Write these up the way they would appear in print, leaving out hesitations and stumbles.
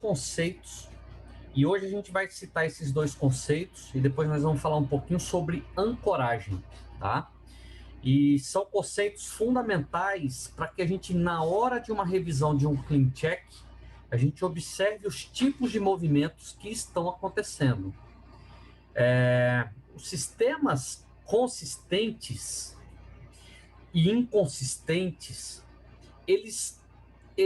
conceitos e hoje a gente vai citar esses dois conceitos e depois nós vamos falar um pouquinho sobre ancoragem, tá? E são conceitos fundamentais para que a gente, na hora de uma revisão de um clean check, a gente observe os tipos de movimentos que estão acontecendo. Os sistemas consistentes e inconsistentes, eles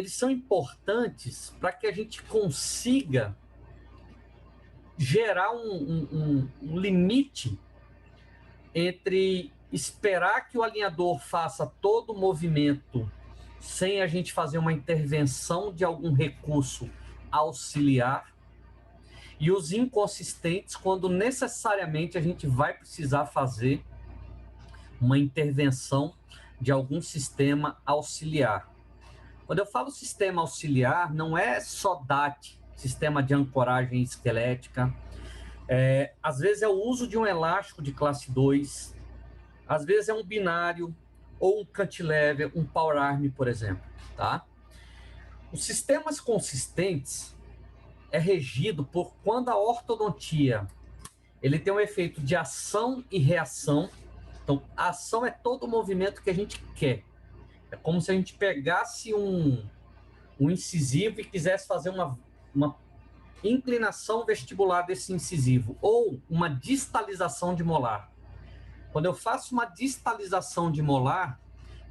são importantes para que a gente consiga gerar um limite entre esperar que o alinhador faça todo o movimento sem a gente fazer uma intervenção de algum recurso auxiliar e os inconsistentes quando necessariamente a gente vai precisar fazer uma intervenção de algum sistema auxiliar. Quando eu falo sistema auxiliar, não é só DAT, sistema de ancoragem esquelética. Às vezes é o uso de um elástico de classe 2, às vezes é um binário, ou um cantilever, um power arm, por exemplo. Tá? Os sistemas consistentes é regido por quando a ortodontia ele tem um efeito de ação e reação. Então, a ação é todo o movimento que a gente quer. É como se a gente pegasse um incisivo e quisesse fazer uma inclinação vestibular desse incisivo, ou uma distalização de molar. Quando eu faço uma distalização de molar,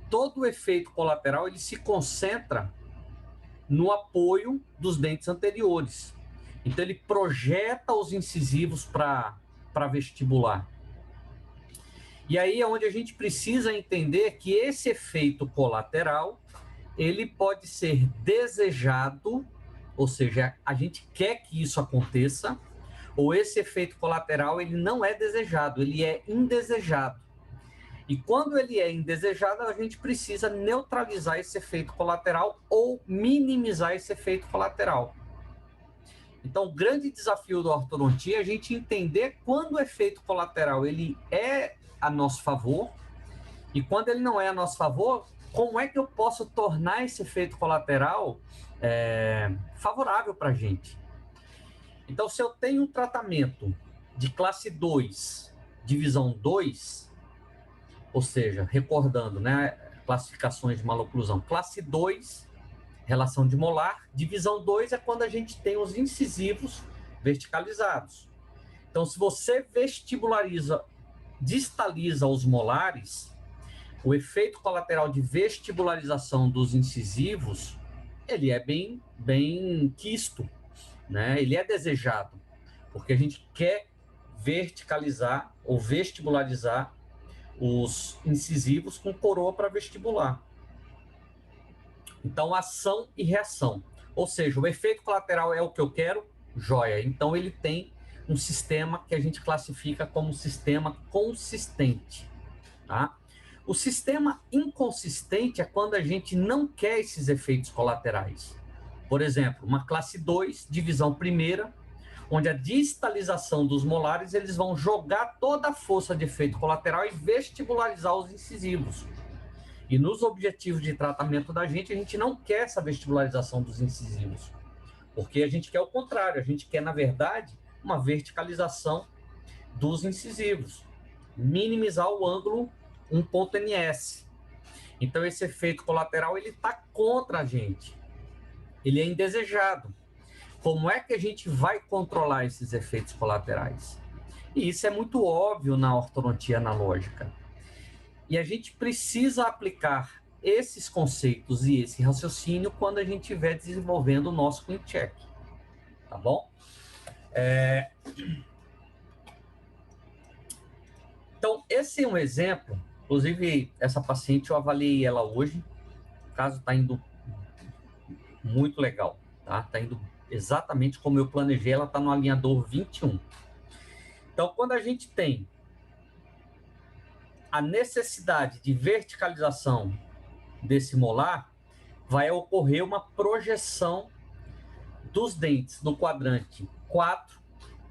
todo o efeito colateral ele se concentra no apoio dos dentes anteriores. Então ele projeta os incisivos para vestibular. E aí é onde a gente precisa entender que esse efeito colateral ele pode ser desejado, ou seja, a gente quer que isso aconteça, ou esse efeito colateral ele não é desejado, ele é indesejado. E quando ele é indesejado, a gente precisa neutralizar esse efeito colateral ou minimizar esse efeito colateral. Então, o grande desafio da ortodontia é a gente entender quando o efeito colateral ele é a nosso favor e quando ele não é a nosso favor, como é que eu posso tornar esse efeito colateral favorável para a gente. Então, se eu tenho um tratamento de classe 2, divisão 2, ou seja, recordando, né, classificações de maloclusão, classe 2, relação de molar, divisão 2 é quando a gente tem os incisivos verticalizados. Então, se você vestibulariza, distaliza os molares, o efeito colateral de vestibularização dos incisivos, ele é bem quisto, né? Ele é desejado, porque a gente quer verticalizar ou vestibularizar os incisivos com coroa para vestibular. Então, ação e reação. Ou seja, o efeito colateral é o que eu quero, joia. Então, ele tem um sistema que a gente classifica como sistema consistente, tá? O sistema inconsistente é quando a gente não quer esses efeitos colaterais. Por exemplo, uma classe 2, divisão primeira, onde a distalização dos molares, eles vão jogar toda a força de efeito colateral e vestibularizar os incisivos. E nos objetivos de tratamento da gente, a gente não quer essa vestibularização dos incisivos, porque a gente quer o contrário, a gente quer, na verdade, uma verticalização dos incisivos, minimizar o ângulo 1.ns. Então, esse efeito colateral, ele está contra a gente, ele é indesejado. Como é que a gente vai controlar esses efeitos colaterais? E isso é muito óbvio na ortodontia analógica. E a gente precisa aplicar esses conceitos e esse raciocínio quando a gente estiver desenvolvendo o nosso clean check, tá bom? Então, esse é um exemplo. Inclusive, essa paciente, eu avaliei ela hoje. O caso está indo muito legal, tá? Está indo exatamente como eu planejei. Ela está no alinhador 21. Então, quando a gente tem a necessidade de verticalização desse molar, vai ocorrer uma projeção dos dentes no quadrante 4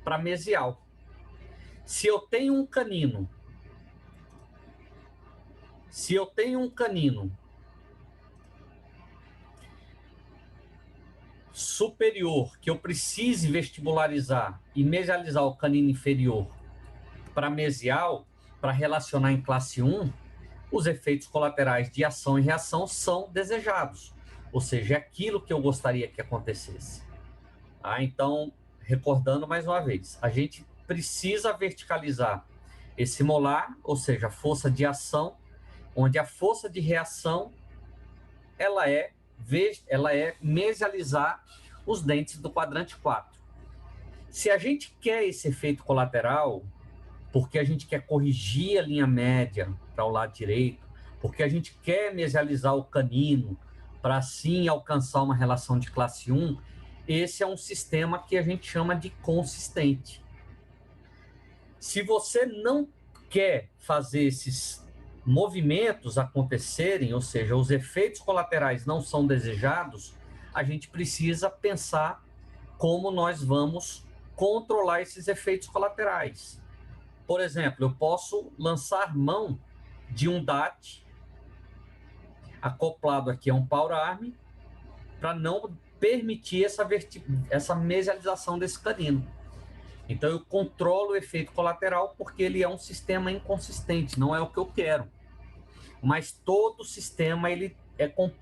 para mesial. Se eu tenho um canino, superior, que eu precise vestibularizar e mesializar o canino inferior para mesial, para relacionar em classe 1, os efeitos colaterais de ação e reação são desejados. Ou seja, é aquilo que eu gostaria que acontecesse. Então, recordando mais uma vez, a gente precisa verticalizar esse molar, ou seja, a força de ação, onde a força de reação ela é mesializar os dentes do quadrante 4. Se a gente quer esse efeito colateral, porque a gente quer corrigir a linha média para o lado direito, porque a gente quer mesializar o canino para assim alcançar uma relação de classe 1, esse é um sistema que a gente chama de consistente. Se você não quer fazer esses movimentos acontecerem, ou seja, os efeitos colaterais não são desejados, a gente precisa pensar como nós vamos controlar esses efeitos colaterais. Por exemplo, eu posso lançar mão de um DAT acoplado aqui a um power arm para não permitir essa mesialização desse canino. Então, eu controlo o efeito colateral porque ele é um sistema inconsistente, não é o que eu quero. Mas todo sistema ele é composto